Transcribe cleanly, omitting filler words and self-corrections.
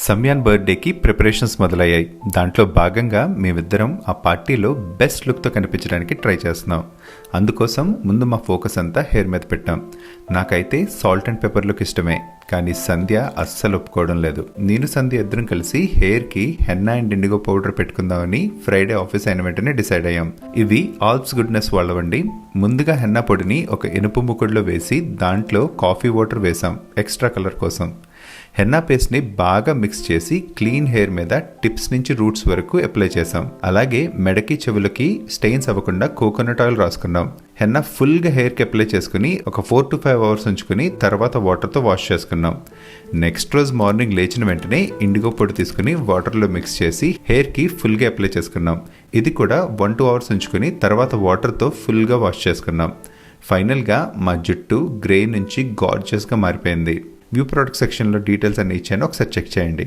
సమ్యాన్ బర్త్డేకి ప్రిపరేషన్స్ మొదలయ్యాయి. దాంట్లో భాగంగా మేమిద్దరం ఆ పార్టీలో బెస్ట్ లుక్తో కనిపించడానికి ట్రై చేస్తున్నాం. అందుకోసం ముందు మా ఫోకస్ అంతా హెయిర్ మీద పెట్టాం. నాకైతే సాల్ట్ అండ్ పెప్పర్ లుక్ ఇష్టమే, కానీ సంధ్య అస్సలు ఒప్పుకోవడం లేదు. నేను సంధ్య ఇద్దరం కలిసి హెయిర్కి హెన్నా అండ్ ఇండిగో పౌడర్ పెట్టుకుందామని ఫ్రైడే ఆఫీస్ అయిన వెంటనే డిసైడ్ అయ్యాం. ఇవి ఆల్ప్స్ గుడ్నెస్ వాళ్ళవండి. ముందుగా హెన్నా పొడిని ఒక ఇనుపు ముకుడులో వేసి దాంట్లో కాఫీ వాటర్ వేసాం ఎక్స్ట్రా కలర్ కోసం. హెన్నా పేస్ట్ని బాగా మిక్స్ చేసి క్లీన్ హెయిర్ మీద టిప్స్ నుంచి రూట్స్ వరకు అప్లై చేసాం. అలాగే మెడకి చెవులకి స్టెయిన్స్ అవ్వకుండా కోకోనట్ ఆయిల్ రాసుకున్నాం. హెన్నా ఫుల్గా హెయిర్కి అప్లై చేసుకుని ఒక 4 to 5 hours ఉంచుకుని తర్వాత వాటర్తో వాష్ చేసుకున్నాం. నెక్స్ట్ రోజు మార్నింగ్ లేచిన వెంటనే ఇండిగో పొడి తీసుకుని వాటర్లో మిక్స్ చేసి హెయిర్కి ఫుల్గా అప్లై చేసుకున్నాం. ఇది కూడా 1-2 hours ఉంచుకుని తర్వాత వాటర్తో ఫుల్గా వాష్ చేసుకున్నాం. ఫైనల్గా మా జుట్టు గ్రే నుంచి గార్జియస్గా మారిపోయింది. వ్యూ ప్రోడక్ట్ సెక్షన్లో డీటెయిల్స్ అన్ని ఇచ్చాను, ఒకసారి చెక్ చేయండి.